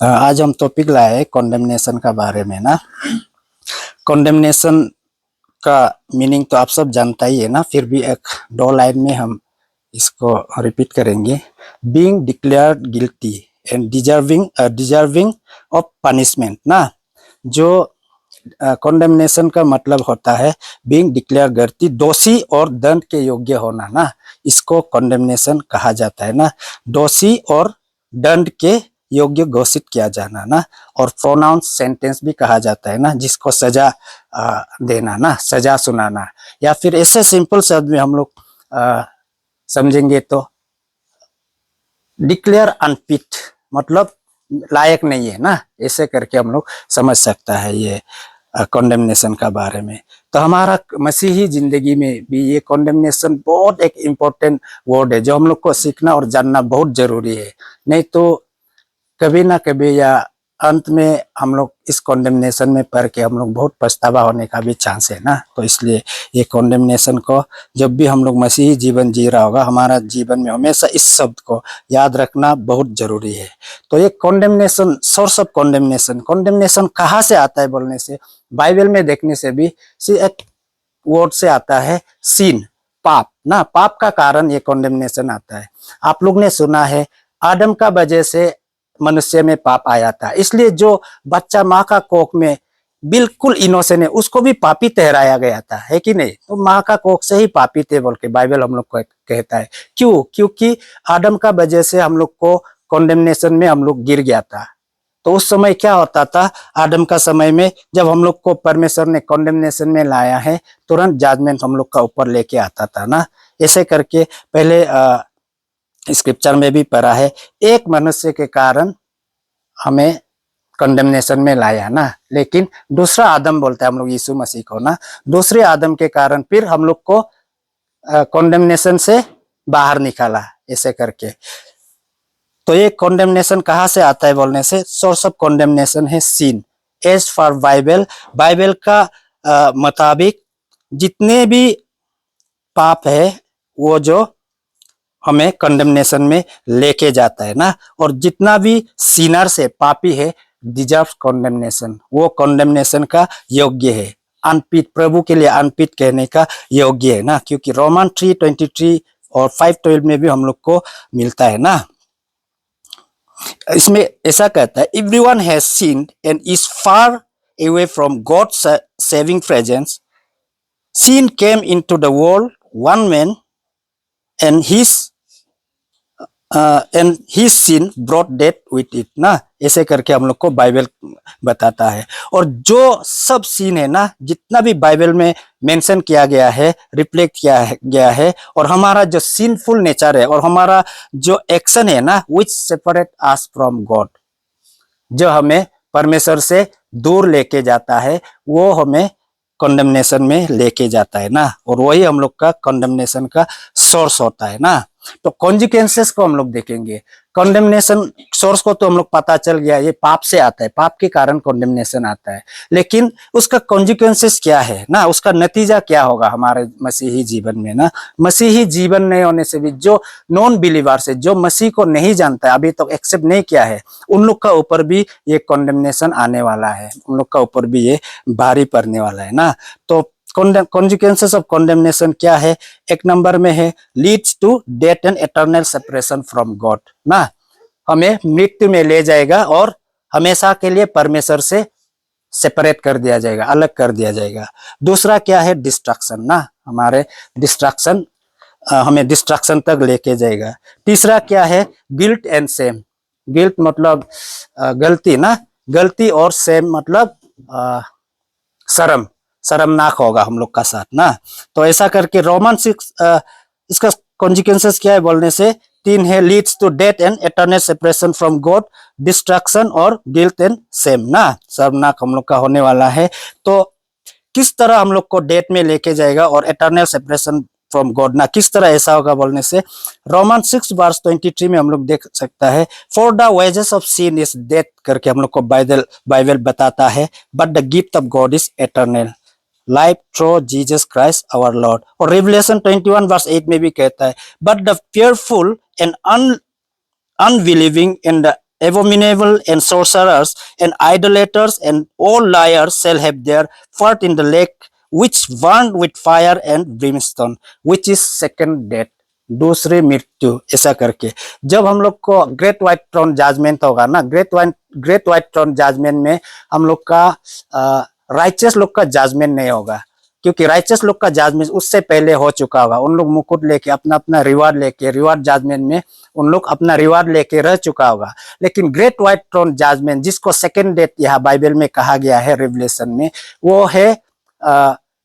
आज हम टॉपिक लाए हैं कॉन्डेमनेशन का बारे में ना। कॉन्डेमनेशन का मीनिंग तो आप सब जानता ही है ना, फिर भी एक दो लाइन में हम इसको रिपीट करेंगे। Being declared guilty and deserving of punishment ना। जो कॉन्डेमनेशन का मतलब होता है बीइंग डिक्लेयर गिल्टी, दोषी और दंड के योग्य होना ना, इसको कॉन्डेमनेशन कहा जाता है ना। दोषी और दंड के योग्य घोषित किया जाना ना, और प्रोनाउंस सेंटेंस भी कहा जाता है ना, जिसको सजा देना ना, सजा सुनाना। या फिर ऐसे सिंपल शब्द में हम लोग समझेंगे तो डिक्लेयर अनफिट, मतलब लायक नहीं है ना, ऐसे करके हम लोग समझ सकता है ये कॉन्डेमनेशन का बारे में। तो हमारा मसीही जिंदगी में भी ये कॉन्डेमनेशन बहुत एक इम्पोर्टेंट वर्ड है, जो हम लोग को सीखना और जानना बहुत जरूरी है। नहीं तो कभी ना कभी या अंत में हम लोग इस कॉन्डेमनेशन में पढ़ के हम लोग बहुत पछतावा होने का भी चांस है ना। तो इसलिए ये कॉन्डेमनेशन को जब भी हम लोग मसीही जीवन जी रहा होगा, हमारा जीवन में हमेशा इस शब्द को याद रखना बहुत जरूरी है। तो ये कॉन्डेमनेशन, सोर्स ऑफ कॉन्डेमनेशन, कॉन्डेमनेशन कहाँ से आता है बोलने से, बाइबल में देखने से भी एक वर्ड से आता है, सीन, पाप ना। पाप का कारण ये कॉन्डेमनेशन आता है। आप लोग ने सुना है आदम का वजह से मनुष्य में पाप आया था, इसलिए जो बच्चा माँ का कोख में बिल्कुल इनोसेंट है उसको भी पापी ठहराया गया था, है कि नहीं। तो माँ का कोख से ही पापी थे बोल के बाइबल हम लोग को कहता है। क्यों? क्योंकि आदम का वजह से हम लोग को कॉन्डेमनेशन में हम लोग गिर गया था। तो उस समय क्या होता था, आदम का समय में जब हम लोग को परमेश्वर ने कॉन्डेमनेशन में लाया है, तुरंत जजमेंट हम लोग का ऊपर लेके आता था ना। ऐसे करके पहले स्क्रिप्चर में भी पढ़ा है, एक मनुष्य के कारण हमें कंडेमनेशन में लाया ना, लेकिन दूसरा आदम बोलता है हम लोग यीशु मसीह को ना, दूसरे आदम के कारण फिर हम लोग को कंडेमनेशन से बाहर निकाला, ऐसे करके। तो ये कंडेमनेशन कहाँ से आता है बोलने से, सोर्स ऑफ कंडेमनेशन है सीन। एज फॉर बाइबल का मुताबिक जितने भी पाप है वो जो हमें कंडेमनेशन में लेके जाता है ना, और जितना भी सिनर से पापी है डिजर्व कंडेमनेशन, वो कंडेमनेशन का योग्य है, अनफिट, प्रभु के लिए अनफिट कहने का योग्य है ना। क्योंकि रोमन 3:23 और 5:12 में भी हम लोग को मिलता है ना। इसमें ऐसा कहता है, everyone has sinned and is far away from God's saving presence, sin came into the world one man and his sin brought death with it ना, ऐसे करके हम लोग को बाइबल बताता है। और जो सब सीन है ना, जितना भी बाइबल में मेंशन किया गया है, रिफ्लेक्ट किया गया है, और हमारा जो सिनफुल नेचर है और हमारा जो एक्शन है ना, which separate us from God, जो हमें परमेश्वर से दूर लेके जाता है, वो हमें कंडेमनेशन में लेके जाता है ना, और वही हम लोग का कंडेमनेशन का सोर्स होता है ना। तो कॉन्सिक्वेंसेस को हम लोग देखेंगे। कॉन्डेमनेशन सोर्स को तो हम लोग पता चल गया, ये पाप से आता है, पाप के कारण कॉन्डेमनेशन आता है। लेकिन उसका कॉन्सिक्वेंसेस क्या है ना, उसका नतीजा क्या होगा हमारे मसीही जीवन में ना। मसीही जीवन नहीं होने से भी जो नॉन बिलीवर्स है, जो मसीह को नहीं जानता है, अभी तक तो एक्सेप्ट नहीं किया है, उन लोग का ऊपर भी ये कॉन्डेमनेशन आने वाला है, उन लोग का ऊपर भी ये भारी पड़ने वाला है ना। तो कॉन्सिक्वेंसेस ऑफ कॉन्डेमनेशन क्या है? एक नंबर में है leads to death and eternal separation from God ना, हमें मृत्यु में ले जाएगा और हमेशा के लिए परमेश्वर से सेपरेट कर दिया जाएगा, अलग कर दिया जाएगा। दूसरा क्या है? डिस्ट्रक्शन ना, हमारे डिस्ट्रक्शन, हमें डिस्ट्रक्शन तक लेके जाएगा। तीसरा क्या है? Guilt and same. गिल्ट मतलब गलती ना, गलती, और सेम मतलब शर्म, शर्मनाक होगा हम लोग का साथ ना। तो ऐसा करके रोमन 6 इसका कॉन्सिक्वेंसेस क्या है बोलने से? 3 है, leads to death and eternal separation from God, destruction और गिल्ट एंड सेम ना, शर्मनाक हम लोग का होने वाला है। तो किस तरह हम लोग को डेथ में लेके जाएगा और इटर्नल सेपरेशन फ्रॉम गॉड ना, किस तरह ऐसा होगा बोलने से रोमन 6:23 में हम लोग देख सकता है, for the wages of sin is death करके हम लोग को बाइबल बताता है, but the gift of God is eternal life through Jesus Christ our Lord. और रिवलेशन 21:8 में भी कहता है, but the fearful and unbelieving and the abominable and sorcerers and idolaters and all liars shall have their part in the lake which burned with fire and brimstone, which is second death, दूसरी मृत्यु। ऐसा करके जब हम लोग को great white throne judgement होगा ना, ग्रेट व्हाइट थ्रोन जजमेंट में हम लोग का राइचस लोग का जजमेंट नहीं होगा, क्योंकि राइचस लोग का जजमेंट उससे पहले हो चुका होगा। उन लोग मुकुट लेके अपना अपना रिवार्ड लेके, रिवार्ड जजमेंट में उन लोग अपना रिवार्ड लेके रह चुका होगा। लेकिन ग्रेट व्हाइट थ्रोन जजमेंट, जिसको सेकंड डेथ यहाँ बाइबल में कहा गया है रिवलेशन में, वो है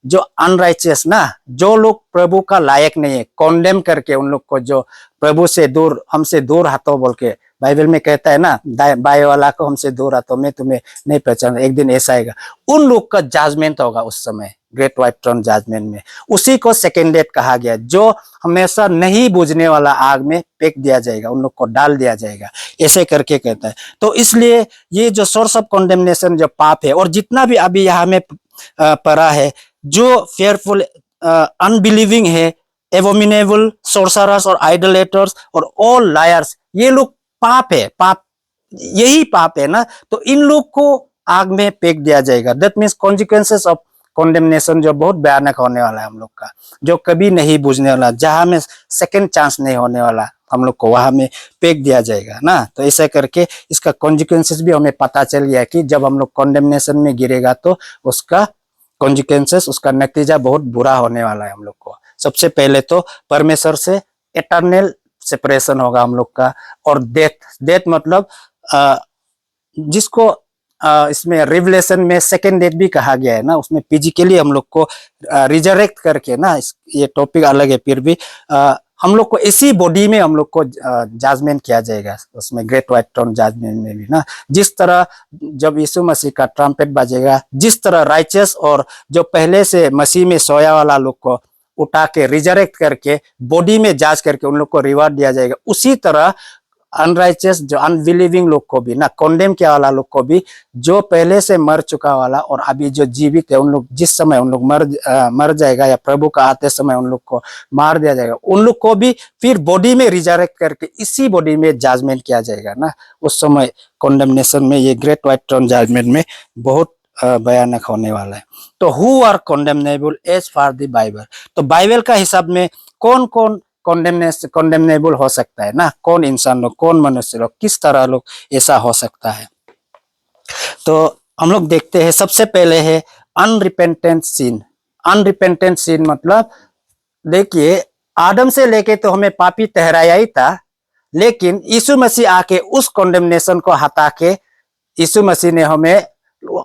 जो अनराइचियस ना, जो लोग प्रभु का लायक नहीं है, कॉन्डेम करके उन लोग को, जो प्रभु से दूर, हमसे दूर हटो बोल के बाइबल में कहता है ना, बाएं वाला को हमसे दूर हटो, मैं तुम्हें नहीं पहचान, एक दिन ऐसा आएगा। उन लोग का जजमेंट होगा उस समय ग्रेट व्हाइट थ्रोन जजमेंट में, उसी को सेकंड डेथ कहा गया, जो हमेशा नहीं बुझने वाला आग में फेंक दिया जाएगा, उन लोग को डाल दिया जाएगा, ऐसे करके कहता है। तो इसलिए ये जो सोर्स ऑफ कॉन्डेमनेशन जो पाप है, और जितना भी अभी यहाँ में पढ़ा है, जो फेयरफुल अनबिलीविंग है, एवोमिनेबल, सोर्सरर्स और आइडोलेटर्स और ऑल लायर्स, ये लोग पाप है, पाप, यही पाप है ना। तो इन लोग को आग में फेंक दिया जाएगा। दैट मीन्स कॉन्सिक्वेंसेस ऑफ कॉन्डेमनेशन जो बहुत भयानक होने वाला है हम लोग का, जो कभी नहीं बुझने वाला, जहां में सेकंड चांस नहीं होने वाला, हम लोग को वहां में फेंक दिया जाएगा ना। तो ऐसा करके इसका कॉन्सिक्वेंसेस भी हमें पता चल गया कि जब हम लोग कॉन्डेमनेशन में गिरेगा तो उसका कॉन्सिक्वेंसेस, उसका नतीजा बहुत बुरा होने वाला है हम लोग को। सबसे पहले तो परमेश्वर से इटर्नल सेपरेशन होगा हम लोग का, और डेथ मतलब जिसको इसमें रिवलेशन में सेकेंड डेथ भी कहा गया है ना, उसमें फिजिकली हम लोग को रिजरेक्ट करके ना, ये टॉपिक अलग है, फिर भी हम लोग को इसी बॉडी में हम लोग को जजमेंट किया जाएगा, उसमें ग्रेट व्हाइट थ्रोन जजमेंट में भी ना। जिस तरह जब यीशु मसीह का ट्रम्पेट बजेगा, जिस तरह राइचस और जो पहले से मसीह में सोया वाला लोग को उठा के रिजरेक्ट करके बॉडी में जांच करके उन लोग को रिवार्ड दिया जाएगा, उसी तरह अनराइचियस जो अनबिलीविंग लोग को भी ना, कॉन्डेम किया वाला लोग को भी, जो पहले से मर चुका वाला और अभी जो जीवित है, उन लोग जिस समय उन लोग मर जाएगा या प्रभु का आते समय उन लोग को मार दिया जाएगा, उन लोग को भी फिर बॉडी में रिजरेक्ट करके इसी बॉडी में जजमेंट किया जाएगा ना। उस समय कॉन्डेमनेशन में, ये ग्रेट व्हाइट थ्रोन जजमेंट में बहुत भयानक होने वाला है। तो who are condemnable as far the Bible, तो बाइबल का हिसाब में कौन कौन कॉन्डेमनेबल हो सकता है ना, कौन इंसान लोग, कौन मनुष्य लोग, किस तरह लोग ऐसा हो सकता है। तो हम लोग देखते हैं, सबसे पहले है अनरिपेंटेंट सिन। अनरिपेंटेंट सिन मतलब, देखिए आदम से लेके तो हमें पापी ठहराया ही था, लेकिन यीशु मसीह आके उस कॉन्डेमनेशन को हटा के, यीशु मसीह ने हमें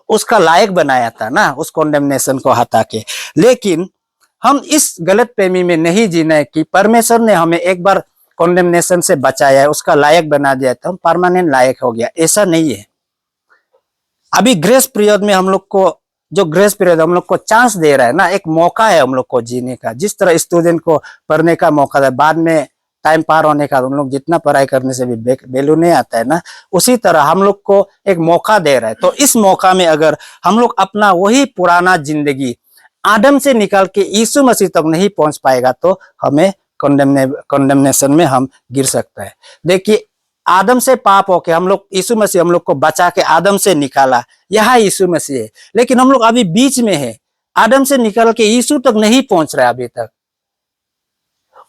उसका लायक बनाया था ना, उस कॉन्डेमनेशन को हटा के। लेकिन हम इस गलत प्रेमी में नहीं जीना है कि परमेश्वर ने हमें एक बार कॉन्डेमनेशन से बचाया है, उसका लायक बना दिया तो हम परमानेंट लायक हो गया, ऐसा नहीं है। अभी ग्रेस पीरियड में हम लोग को, जो ग्रेस पीरियड हम लोग को चांस दे रहा है ना, एक मौका है हम लोग को जीने का, जिस तरह स्टूडेंट को पढ़ने का मौका है, बाद में टाइम पार होने का, उन लोग जितना पढ़ाई करने से भी वैल्यू नहीं आता है ना, उसी तरह हम लोग को एक मौका दे रहा है। तो इस मौका में अगर हम लोग अपना वही पुराना जिंदगी आदम से निकाल के यीशु मसीह तक नहीं पहुंच पाएगा तो हमें कंडेमनेशन में हम गिर सकते हैं। देखिए, आदम से पाप होके हम लोग, यीशु मसीह हम लोग को बचा के आदम से निकाला, यह यीशु मसीह है। लेकिन हम लोग अभी बीच में है, आदम से निकल के यीशु तक नहीं पहुंच रहा अभी तक।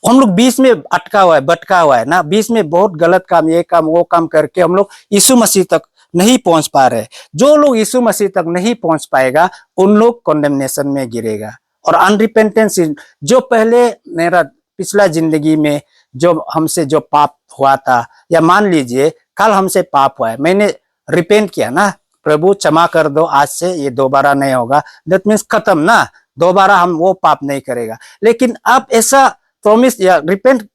हम लोग बीच में अटका हुआ है, भटका हुआ है ना, बीच में बहुत गलत काम, ये काम वो काम करके हम लोग यीशु मसीह तक नहीं पहुंच पा रहे। जो लोग यीशु मसीह तक नहीं पहुंच पाएगा उन लोग कंडेमनेशन में गिरेगा। और अनरिपेंटेंस, जो पहले मेरा पिछला जिंदगी में जो हमसे जो पाप हुआ था, या मान लीजिए कल हमसे पाप हुआ है, मैंने रिपेंट किया ना, प्रभु क्षमा कर दो, आज से ये दोबारा नहीं होगा, दैट मीन्स खत्म ना, दोबारा हम वो पाप नहीं करेगा। लेकिन अब ऐसा प्रॉमिस या रिपेंट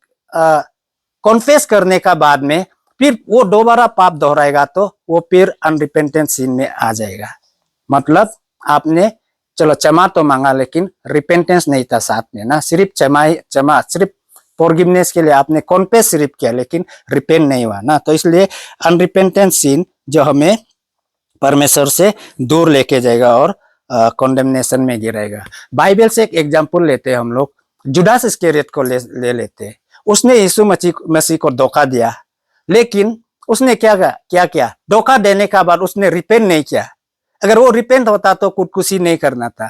कॉन्फेस करने का बाद में फिर वो दोबारा पाप दोहराएगा तो वो फिर अनरिपेंटेंट सिन में आ जाएगा। मतलब आपने चलो क्षमा तो मांगा लेकिन रिपेंटेंस नहीं था साथ में ना, सिर्फ क्षमा सिर्फ फॉरगिवनेस के लिए आपने कॉन्फेस सिर्फ किया लेकिन रिपेंट नहीं हुआ ना। तो इसलिए अनरिपेंटेंट सिन जो हमें परमेश्वर से दूर लेके जाएगा और कॉन्डेमनेशन में गिराएगा। बाइबल से एक एग्जांपल लेते हैं हम लोग, जुडास इस्करियोत को ले लेते हैं। उसने यीशु मसीह को धोखा दिया, लेकिन उसने क्या किया, धोखा देने का बाद उसने रिपेंट नहीं किया। अगर वो रिपेंट होता तो खुदकुशी नहीं करना था।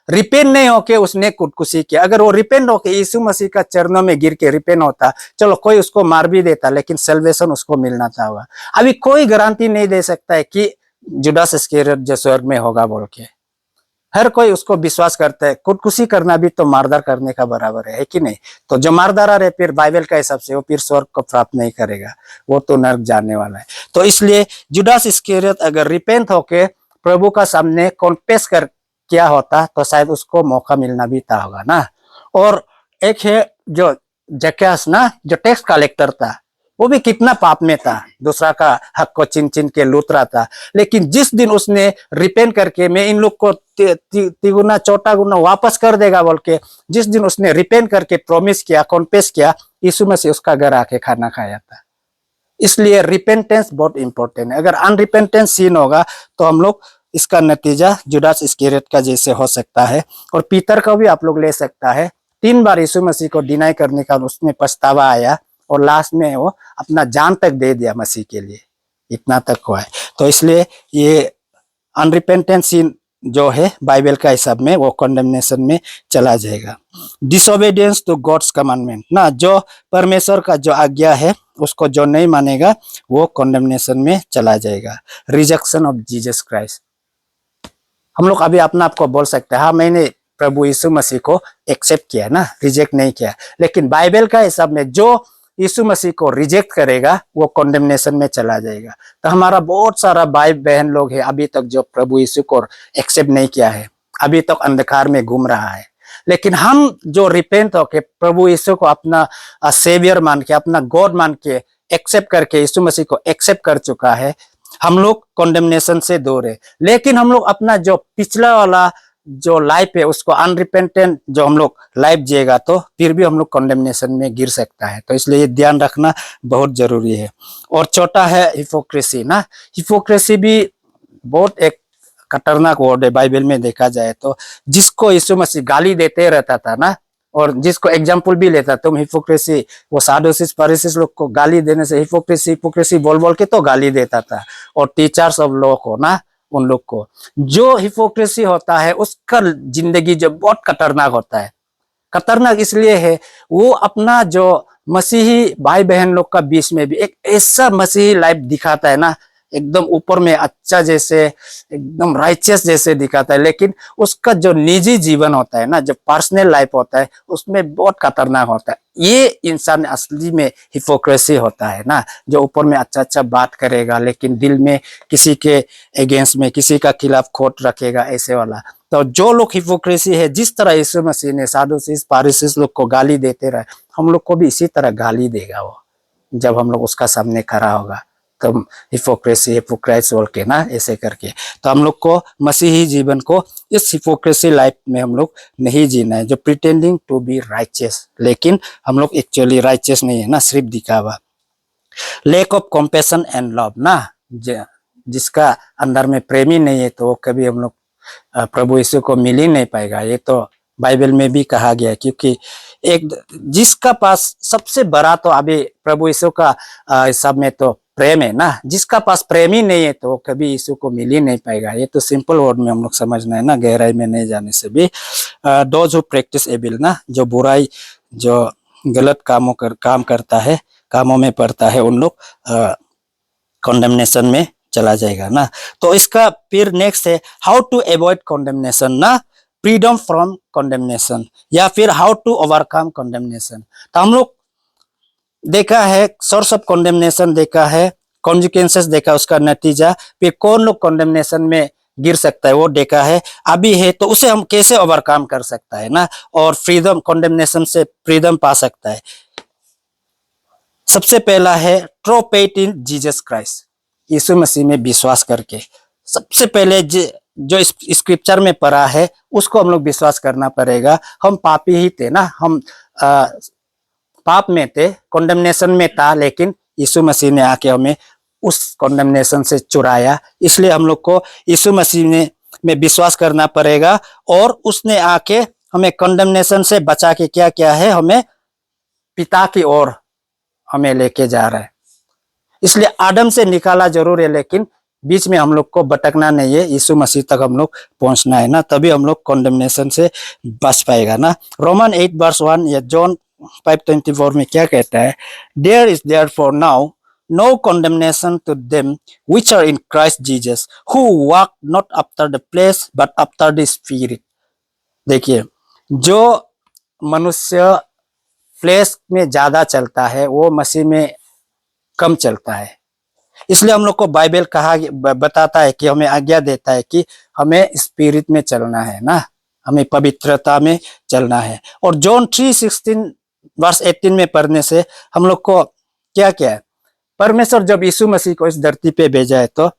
रिपेंट नहीं होके उसने खुदकुशी किया। अगर वो रिपेंट होके यीशु मसीह का चरणों में गिर के रिपेंट होता, चलो कोई उसको मार भी देता, लेकिन सल्वेशन उसको मिलना था। हुआ अभी कोई गारंटी नहीं दे सकता है कि जुडास इस्करियोत जो स्वर्ग में होगा बोल के। हर कोई उसको विश्वास करता है। खुदकुशी करना भी तो मारदार करने का बराबर है कि नहीं? तो जो मारदार है फिर बाइबल का हिसाब से वो फिर स्वर्ग को प्राप्त नहीं करेगा, वो तो नरक जाने वाला है। तो इसलिए जुडास इस्करियोत अगर रिपेंट होके प्रभु का सामने कॉन्फेस कर किया होता तो शायद उसको मौका मिलना भी था होगा ना। और एक है जो जक्कैस ना, जो टैक्स कलेक्टर था, वो भी कितना पाप में था, दूसरा का हक को चिन चिन के लूट रहा था। लेकिन जिस दिन उसने रिपेंट करके मैं इन लोग को तिगुना चौथा गुना वापस कर देगा बोल के, जिस दिन उसने रिपेंट करके प्रॉमिस किया, कॉन्फेस किया, यीशु मसीह उसका घर आके खाना खाया था। इसलिए रिपेंटेंस बहुत इंपॉर्टेंट है। अगर अनरिपेंटेंस सीन होगा तो हम लोग इसका नतीजा जुडास इस्करियोत का जैसे हो सकता है। और पीतर का भी आप लोग ले सकता है, 3 बार यीशु मसीह को डिनाई करने का उसमें पछतावा आया और लास्ट में वो अपना जान तक दे दिया मसीह के लिए, इतना तक हुआ है। तो इसलिए ये अनरिपेंटेंट सिन जो है बाइबल का हिसाब में वो कंडेमनेशन में चला जाएगा। डिसोबीडियंस टू गॉड्स कमांडमेंट ना, जो परमेश्वर का जो आज्ञा है उसको जो नहीं मानेगा वो कंडेमनेशन में चला जाएगा। रिजेक्शन ऑफ जीसस क्राइस्ट, हम लोग अभी अपना आपको बोल सकते हैं हाँ मैंने प्रभु यीशु मसीह को एक्सेप्ट किया ना, रिजेक्ट नहीं किया। लेकिन बाइबल का हिसाब में जो यीशु मसीह को रिजेक्ट करेगा वो कंडेमनेशन में चला जाएगा। तो हमारा बहुत सारा भाई बहन लोग है अभी तक जो प्रभु यीशु को एक्सेप्ट नहीं किया है, अभी तक अंधकार में घूम रहा है। लेकिन हम जो रिपेंट होके प्रभु यीशु को अपना सेवियर मान के, अपना गॉड मान के एक्सेप्ट करके यीशु मसीह को एक्सेप्ट कर चुका है, हम लोग कंडेमनेशन से दूर है। लेकिन हम लोग अपना जो पिछला वाला जो लाइफ है उसको अनरिपेंटेंट जो हम लोग लाइफ जिएगा तो फिर भी हम लोग कंडेमनेशन में गिर सकता है। तो इसलिए ये ध्यान रखना बहुत जरूरी है। और चौथा है हिपोक्रेसी ना, हिपोक्रेसी भी बहुत एक खतरनाक वर्ड है बाइबल में देखा जाए तो। जिसको यीशु मसीह गाली देते रहता था ना, और जिसको एग्जाम्पल भी लेता, तुम हिपोक्रेसी, वो सादुसीस फरीसीस लोग को गाली देने से हिपोक्रेसी हिपोक्रेसी बोल बोल के तो गाली देता था। और टीचर्स ऑफ लॉ को ना, उन लोग को, जो हिपोक्रेसी होता है उसका जिंदगी जो बहुत खतरनाक होता है। खतरनाक इसलिए है वो अपना जो मसीही भाई बहन लोग का बीच में भी एक ऐसा मसीही लाइफ दिखाता है ना, एकदम ऊपर में अच्छा जैसे, एकदम राइचियस जैसे दिखाता है, लेकिन उसका जो निजी जीवन होता है ना, जो पर्सनल लाइफ होता है, उसमें बहुत खतरनाक होता है। ये इंसान असली में हिपोक्रेसी होता है ना, जो ऊपर में अच्छा अच्छा बात करेगा लेकिन दिल में किसी के अगेंस्ट में, किसी का खिलाफ खोट रखेगा, ऐसे वाला। तो जो लोग हिपोक्रेसी है, जिस तरह यीशु मसीह ने सादुसीस फरीसीस लोग को गाली देते रहे, हम लोग को भी इसी तरह गाली देगा वो, जब हम लोग उसका सामने खड़ा होगा। एकदम हिपोक्रेसी हिपोक्राइट्स बोल के ना, ऐसे करके। तो हम लोग को मसीही जीवन को इस हिपोक्रेसी लाइफ में हम लोग नहीं जीना है, जो प्रिटेंडिंग टू बी राइचियस, लेकिन हम लोग एक्चुअली राइचियस नहीं है ना, सिर्फ दिखावा। Lack of compassion and love ना, जिसका अंदर में प्रेम ही नहीं है तो वो कभी हम लोग प्रभु यीशु को मिल ही नहीं पाएगा। ये तो बाइबल में भी कहा गया है, क्योंकि एक जिसका पास सबसे बड़ा तो अभी प्रभु यीशु का हिसाब में तो प्रेम है ना, जिसका पास प्रेम ही नहीं है तो कभी यीशु को मिल ही नहीं पाएगा। ये तो सिंपल वर्ड में हम लोग समझना है ना, गहराई में नहीं जाने से भी। दोज हु प्रैक्टिस एविल ना, जो बुराई जो गलत काम करता है, कामों में पड़ता है, उन लोग कॉन्डेमनेशन में चला जाएगा ना। तो इसका फिर नेक्स्ट है हाउ टू अवॉइड कॉन्डेमनेशन ना, फ्रीडम फ्रॉम कॉन्डेमनेशन, या फिर हाउ टू ओवरकम कॉन्डेमनेशन। तो हम लोग देखा है सोर्स ऑफ कॉन्डेमनेशन, देखा है कॉन्सिक्वेंसेस, देखा उसका नतीजा, फिर कौन लोग कॉन्डेमनेशन में गिर सकता है वो देखा है। अभी है तो उसे हम कैसे ओवरकम कर सकता है ना, और फ्रीडम, कॉन्डेमनेशन से फ्रीडम पा सकता है। सबसे पहला है true faith in Jesus Christ, यीशु मसीह में विश्वास करके। सबसे पहले जो स्क्रिप्चर में पढ़ा है उसको हम लोग विश्वास करना पड़ेगा। हम पापी ही थे ना, हम पाप में थे, कॉन्डेमनेशन में था, लेकिन यीशु मसीह ने आके हमें उस कॉन्डेमनेशन से चुराया। इसलिए हम लोग को यीशु मसीह में विश्वास करना पड़ेगा, और उसने आके हमें कॉन्डेमनेशन से बचा के क्या क्या है, हमें पिता की ओर हमें लेके जा रहा है। इसलिए आदम से निकाला जरूर है, लेकिन बीच में हम लोग को भटकना नहीं है, यीशु मसीह तक हम लोग पहुंचना है ना, तभी हम लोग कॉन्डेमनेशन से बच पाएगा ना। रोमन 8:1 या जॉन 5:24 में क्या कहता है, there is therefore now no condemnation to them which are in Christ Jesus who walk not after the flesh but after the spirit. देखिए, जो मनुष्य फ्लेश में ज्यादा चलता है वो मसीह में कम चलता है। इसलिए हम लोग को बाइबल बताता है कि हमें आज्ञा देता है कि हमें स्पिरिट में चलना है ना, हमें पवित्रता में चलना है। और जॉन 3:16 में पढ़ने से हम लोग को क्या क्या है, परमेश्वर जब यीशु मसीह को इस धरती पे भेजा है तो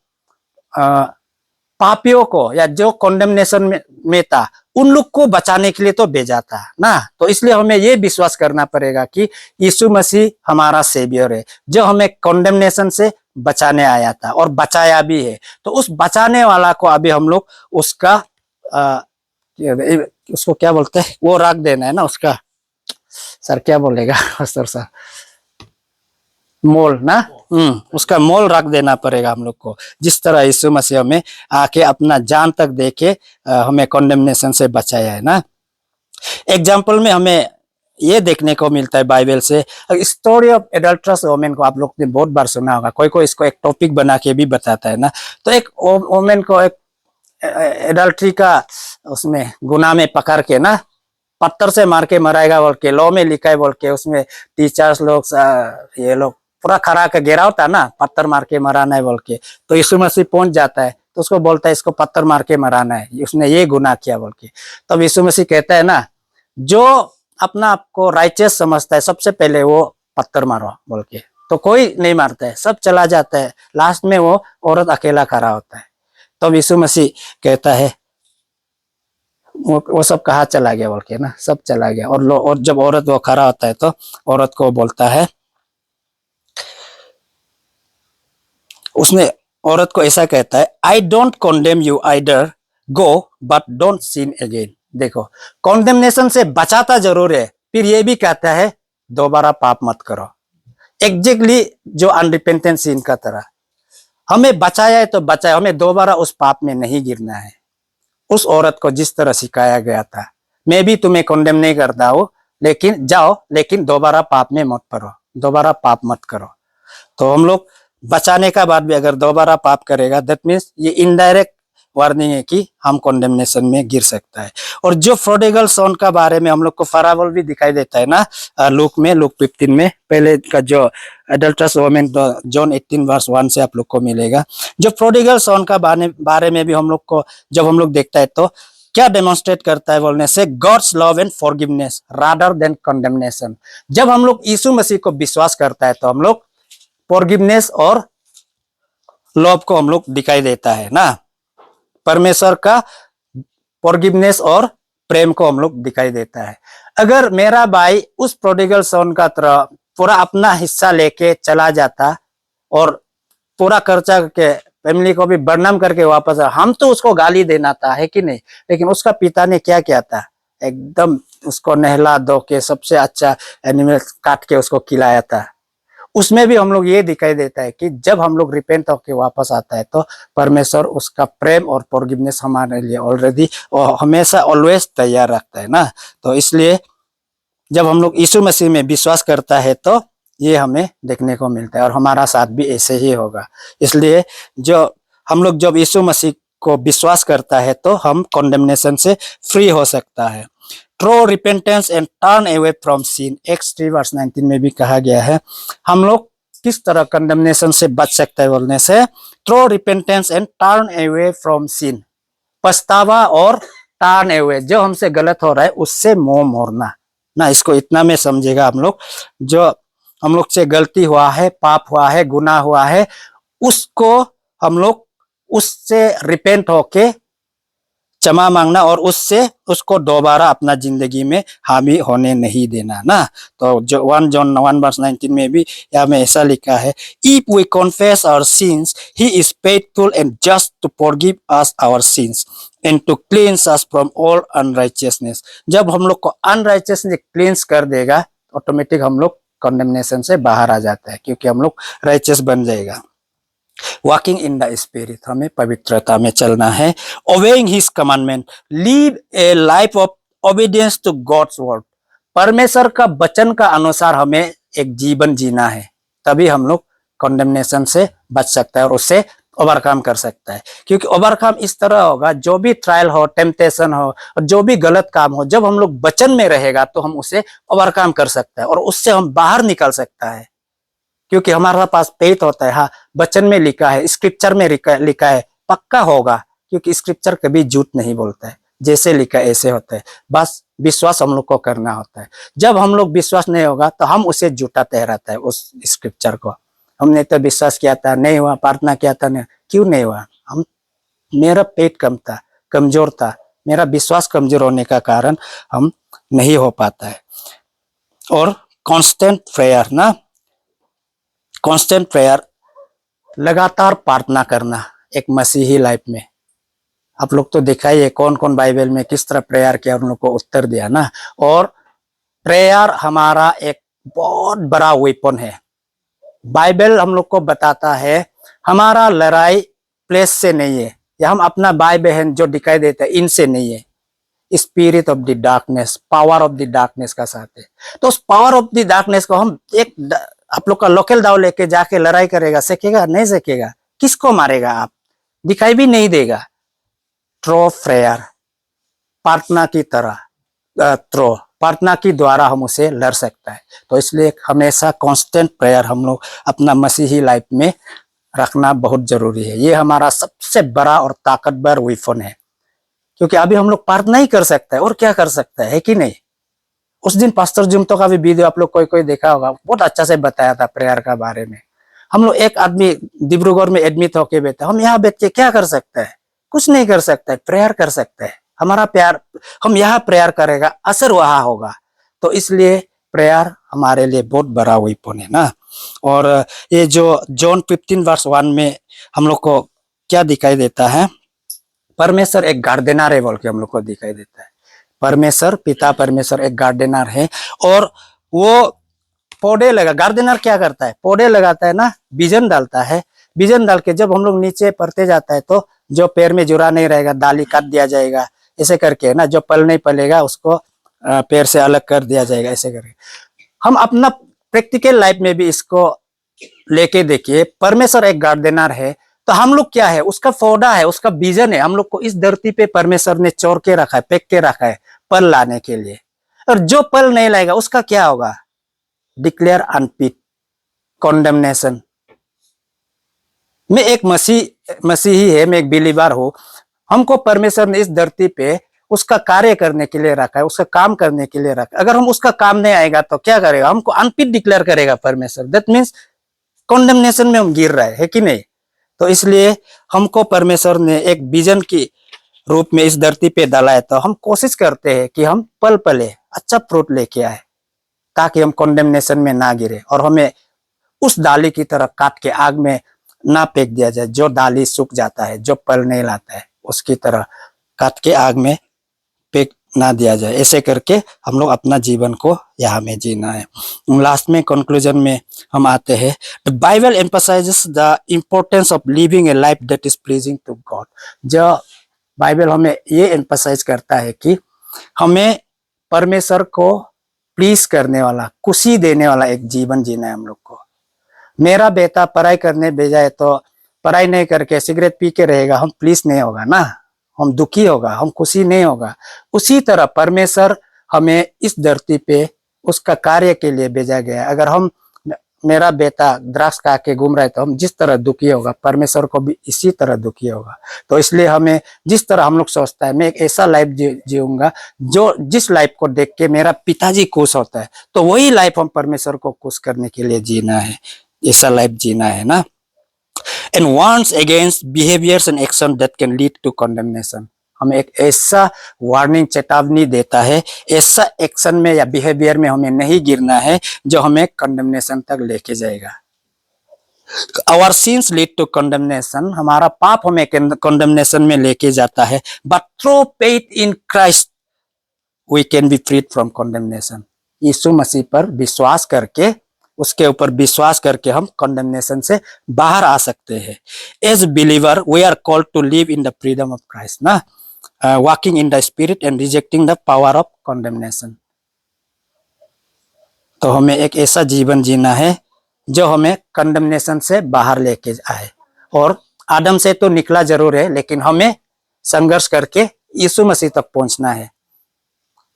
पापियों को, या जो कॉन्डेमनेशन में था, उन लोग को बचाने के लिए तो भेजा था ना। तो इसलिए हमें ये विश्वास करना पड़ेगा कि यीशु मसीह हमारा सेवियर है, जो हमें कॉन्डेमनेशन से बचाने आया था और बचाया भी है। तो उस बचाने वाला को अभी हम लोग उसका उसको क्या बोलते हैं, वो रख देना है ना, उसका सर क्या बोलेगा सर मोल ना, उसका मोल रख देना पड़ेगा हम लोग को। जिस तरह यीशु मसीह में आके अपना जान तक देके हमें कॉन्डेमनेशन से बचाया है ना। एग्जाम्पल में हमें ये देखने को मिलता है बाइबल से, स्टोरी ऑफ एडल्ट्रस वोमेन को आप लोग ने बहुत बार सुना होगा, कोई कोई इसको एक टॉपिक बना के भी बताता है ना। तो एक वोमेन को एक एडल्ट्री का उसमें गुनाह में पकड़ के ना, पत्थर से मार के मराएगा बोल के लॉ में लिखा है बोल के, उसमें टीचर्स लोग ये लोग पूरा खड़ा का घेरा होता है ना, पत्थर मार के मराना है बोल के। तो यीशु मसीह पहुंच जाता है तो उसको बोलता है इसको पत्थर मार के मराना है, उसने ये गुनाह किया बोल के। तब यीशु मसीह कहता है ना, जो अपना आपको राइचियस समझता है सबसे पहले वो पत्थर मारो बोल के। तो कोई नहीं मारता है, सब चला जाता है, लास्ट में वो औरत अकेला खड़ा होता है। तब यीशु मसीह कहता है वो सब कहाँ चला गया बोल के ना, सब चला गया। और जब औरत वो खड़ा होता है तो औरत को बोलता है, उसने औरत को ऐसा कहता है, I don't condemn you either go but don't sin again. देखो, कॉन्डेमनेशन से बचाता जरूर है, फिर ये भी कहता है दोबारा पाप मत करो। एग्जैक्टली जो अनरिपेंटेंट सिन का तरह हमें बचाया है तो बचाया, हमें दोबारा उस पाप में नहीं गिरना है। उस औरत को जिस तरह सिखाया गया था, मैं भी तुम्हें कॉन्डेम नहीं करता हूं, लेकिन जाओ, लेकिन दोबारा पाप में मत पड़ो, दोबारा पाप मत करो। तो हम लोग बचाने का बाद भी अगर दोबारा पाप करेगा, दैट मीन्स ये इनडायरेक्ट वार्निंग है कि हम कॉन्डेमनेशन में गिर सकता है। और जो प्रोडिगल सन का बारे में हम लोग को पैराबल भी दिखाई देता है ना, लूक 15 में, पहले का जो एडल्ट्रस वोमेन जॉन 18:1 से आप लोग को मिलेगा। जो प्रोडिगल सन का बारे में भी हम लोग को जब हम लोग देखता है तो क्या डेमोन्स्ट्रेट करता है बोलने से, God's love and forgiveness rather than condemnation. जब हम लोग यीशु मसीह को विश्वास करता है तो हम लोग फॉरगिवनेस और लव को हम लोग दिखाई देता है ना, परमेश्वर का फॉरगिवनेस और प्रेम को हम लोग दिखाई देता है। अगर मेरा भाई उस प्रोडिगल सन का तरह पूरा अपना हिस्सा लेके चला जाता और पूरा खर्चा करके फैमिली को भी बदनाम करके वापस आ, हम तो उसको गाली देना था, है कि नहीं? लेकिन उसका पिता ने क्या किया था, एकदम उसको नहला धो के सबसे अच्छा एनिमल काट के उसको खिलाया था। उसमें भी हम लोग ये दिखाई देता है कि जब हम लोग रिपेंट होके वापस आता है तो परमेश्वर उसका प्रेम और फॉरगिवनेस हमारे लिए ऑलरेडी और हमेशा ऑलवेज तैयार रखता है ना। तो इसलिए जब हम लोग यीशु मसीह में विश्वास करता है तो ये हमें देखने को मिलता है और हमारा साथ भी ऐसे ही होगा। इसलिए जो हम लोग जब यीशु मसीह को विश्वास करता है तो हम कॉन्डेमनेशन से फ्री हो सकता है। Through repentance and turn away from sin, Acts 3:19 में भी कहा गया है। हम लोग किस तरह कंडेमनेशन से बच सकते हैं बोलने से, through repentance and turn away from sin, पछतावा और टर्न अवे, जो हमसे गलत हो रहा है उससे मुंह मोड़ना ना। इसको इतना में समझेगा हम लोग, जो हम लोग से गलती हुआ है, पाप हुआ है, गुनाह हुआ है, उसको हम लोग उससे रिपेंट होके क्षमा मांगना और उससे उसको दोबारा अपना जिंदगी में हावी होने नहीं देना ना। तो जो 1 जॉन 1:19 में भी यहाँ में ऐसा लिखा है, if we confess our sins he is faithful and just to forgive us our sins and to cleanse us from all unrighteousness. जब हम लोग को अनराइचियसनेस क्लींस कर देगा, ऑटोमेटिक हम लोग कंडेमनेशन से बाहर आ जाता है, क्योंकि हम लोग राइचियस बन जाएगा। वॉकिंग इन द स्पिरिट, हमें पवित्रता में चलना है। Obeying his commandment, live a life of obedience to God's word, परमेश्वर का वचन का अनुसार हमें एक जीवन जीना है, तभी हम लोग कंडेमनेशन से बच सकता है और उससे ओवरकम कर सकता है। क्योंकि ओवरकम इस तरह होगा, जो भी ट्रायल हो, टेम्पटेशन हो और जो भी गलत काम हो, जब हम लोग वचन में रहेगा तो हम उसे ओवरकम कर सकता है और उससे हम बाहर निकल सकता है, क्योंकि हमारे पास फेथ होता है। हाँ, वचन में लिखा है, स्क्रिप्चर में लिखा है, पक्का होगा, क्योंकि स्क्रिप्चर कभी झूठ नहीं बोलता है, जैसे लिखा है ऐसे होता है। बस विश्वास हम लोग को करना होता है। जब हम लोग विश्वास नहीं होगा तो हम उसे झूठा ठहराता है, उस स्क्रिप्चर को। हमने तो विश्वास किया था, नहीं हुआ, प्रार्थना किया था, नहीं, क्यों नहीं हुआ? हम मेरा पेट कम था, कमजोर था, मेरा विश्वास कमजोर होने का कारण हम नहीं हो पाता है। और कांस्टेंट प्रेयर ना, कांस्टेंट प्रेयर, लगातार प्रार्थना करना एक मसीही लाइफ में। आप लोग तो देखा ही है कौन कौन बाइबल में किस तरह प्रेयर किया, उन लोग को उत्तर दिया ना। और प्रेयर हमारा एक बहुत बड़ा वेपन है। बाइबल हम लोग को बताता है हमारा लड़ाई प्लेस से नहीं है, या हम अपना भाई बहन जो दिखाई देता है इनसे नहीं है, spirit of the darkness, power of the darkness का साथ है। तो उस पावर ऑफ द डार्कनेस को हम एक, आप लोग का लोकल दाव लेके जाके लड़ाई करेगा, सकेगा? नहीं सकेगा। किसको मारेगा आप? दिखाई भी नहीं देगा। थ्रो प्रेयर, प्रार्थना की तरह, थ्रो प्रार्थना की द्वारा हम उसे लड़ सकता है। तो इसलिए हमेशा कांस्टेंट प्रेयर हम लोग अपना मसीही लाइफ में रखना बहुत जरूरी है। ये हमारा सबसे बड़ा और ताकतवर वेपन है, क्योंकि अभी हम लोग प्रार्थना ही कर सकता है और क्या कर सकता है कि नहीं? उस दिन पास्टर जुमतो का भी वीडियो आप लोग कोई कोई देखा होगा, बहुत अच्छा से बताया था प्रेयर का बारे में। हम लोग एक आदमी डिब्रूगढ़ में एडमिट होके बैठा, हम यहाँ बैठ के क्या कर सकते हैं? कुछ नहीं कर सकते, प्रेयर कर सकते हैं। हमारा प्यार, हम यहाँ प्रेयर करेगा, असर वहां होगा। तो इसलिए प्रेयर हमारे लिए बहुत बड़ा वेपन है ना। और ये जो जॉन 15:1 में हम लोग को क्या दिखाई देता है, परमेश्वर एक गार्डनर है बोल के हम लोग को दिखाई देता है। परमेश्वर, पिता परमेश्वर एक गार्डनर है और वो पौधे लगा, गार्डनर क्या करता है? पौधे लगाता है ना, बीजन डालता है। बीजन डाल के जब हम लोग नीचे पड़ते जाता है तो जो पेड़ में जुड़ा नहीं रहेगा डाली काट दिया जाएगा, ऐसे करके ना। जो पल नहीं पलेगा उसको पेड़ से अलग कर दिया जाएगा, ऐसे करके। हम अपना प्रैक्टिकल लाइफ में भी इसको लेके देखिए, परमेश्वर एक गार्डनर है तो हम लोग क्या है? उसका पौधा है, उसका बीजन है। हम लोग को इस धरती पे परमेश्वर ने चोर के रखा है, पेक के रखा है पल लाने के लिए। और जो पल नहीं लाएगा उसका क्या होगा? Declare unfit, condemnation. मैं एक मसीही है, मैं एक बिलीवर हूं। हमको परमेश्वर ने इस धरती पे उसका कार्य करने के लिए रखा है, उसका काम करने के लिए रखा है। अगर हम उसका काम नहीं आएगा तो क्या करेगा? हमको अनफिट डिक्लेयर करेगा परमेश्वर। दैट मीन्स कॉन्डेमनेशन में हम गिर रहे हैं, है कि नहीं? तो इसलिए हमको परमेश्वर ने एक विजन की रूप में इस धरती पे डाला है, तो हम कोशिश करते हैं कि हम पल पले अच्छा फ्रूट लेके आए, ताकि हम कॉन्डेमनेशन में ना गिरे और हमें उस डाली की तरह काट के आग में ना फेंक दिया जाए, जो डाली सूख जाता है, जो फल नहीं लाता है, उसकी तरह काट के आग में फेंक ना दिया जाए। ऐसे करके हम लोग अपना जीवन को यहाँ में जीना है। लास्ट में कंक्लूजन में हम आते हैं, the Bible emphasises the importance of living a life that is pleasing to God. जो बाइबल हमें ये एम्फसाइज करता है कि हमें परमेश्वर को प्लीज करने वाला, खुशी देने वाला एक जीवन जीना है हम लोग को। मेरा बेटा पढ़ाई करने भेजा है तो पढ़ाई नहीं करके सिगरेट पी के रहेगा, हम प्लीज नहीं होगा ना, हम दुखी होगा, हम खुशी नहीं होगा। उसी तरह परमेश्वर हमें इस धरती पे उसका कार्य के लिए भेजा गया है। अगर हम, मेरा बेटा द्राक्ष खा के घूम रहा है तो हम जिस तरह दुखी होगा, परमेश्वर को भी इसी तरह दुखी होगा। तो इसलिए हमें जिस तरह हम लोग सोचता है मैं एक ऐसा लाइफ जीऊंगा जो जिस लाइफ को देख के मेरा पिताजी खुश होता है, तो वही लाइफ हम परमेश्वर को खुश करने के लिए जीना है, ऐसा लाइफ जीना है ना। And warns against behaviours and action that can lead to condemnation. हमें एक ऐसा वार्निंग, चेतावनी देता है, ऐसा एक्शन में या बिहेवियर में हमें नहीं गिरना है जो हमें कंडेमनेशन तक लेके जाएगा। Our sins lead to condemnation, हमारा पाप हमें कंडेमनेशन में लेके जाता है, but through faith in Christ we can be freed from condemnation. यीशु मसीह पर विश्वास करके, उसके ऊपर विश्वास करके हम कंडेमनेशन से बाहर आ सकते हैं। As believer we are called to live in the freedom of Christ ना, walking in the spirit and rejecting the power of condemnation. तो हमें एक ऐसा जीवन जीना है जो हमें कंडेमनेशन से बाहर लेके आए। और आदम से तो निकला जरूर है, लेकिन हमें संघर्ष करके यीशु मसीह तक पहुंचना है।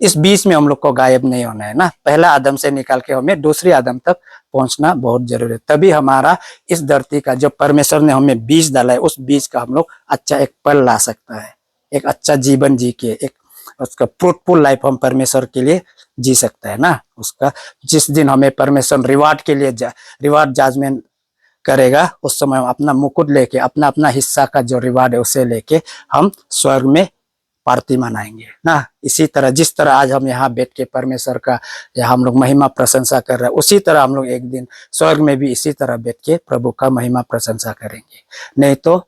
इस बीच में हम लोग को गायब नहीं होना है ना, पहला आदम से निकाल के हमें दूसरी आदम तक पहुंचना बहुत जरूरी है। तभी हमारा इस धरती का जो परमेश्वर ने हमें बीज डाला है, उस बीज का हम लोग अच्छा एक फल ला सकता है, एक अच्छा जीवन जी के, एक उसका फ्रूटफुल लाइफ हम परमेश्वर के लिए जी सकता है ना। उसका जिस दिन हमें परमेश्वर रिवार्ड के लिए रिवार्ड जजमेंट करेगा, उस समय हम अपना मुकुट लेके, अपना अपना हिस्सा का जो रिवार्ड है उसे लेके हम स्वर्ग में पार्टी मनाएंगे ना। इसी तरह जिस तरह आज हम यहाँ बैठ के परमेश्वर का या हम लोग महिमा प्रशंसा कर रहे हैं, उसी तरह हम लोग एक दिन स्वर्ग में भी इसी तरह बैठ के प्रभु का महिमा प्रशंसा करेंगे। नहीं तो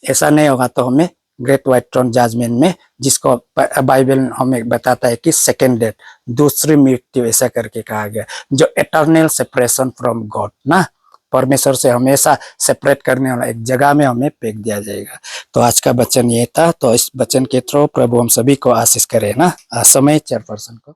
ऐसा नहीं होगा तो हमें ग्रेट व्हाइट थ्रोन जजमेंट में, जिसको बाइबल हमें बताता है कि सेकेंड डेथ, दूसरी मृत्यु ऐसा करके कहा गया, जो इटर्नल सेपरेशन फ्रॉम गॉड ना, परमेश्वर से हमेशा सेपरेट करने वाला एक जगह में हमें फेंक दिया जाएगा। तो आज का वचन ये था। तो इस वचन के थ्रू प्रभु हम सभी को आशीष करे ना। समय चेयरपर्सन को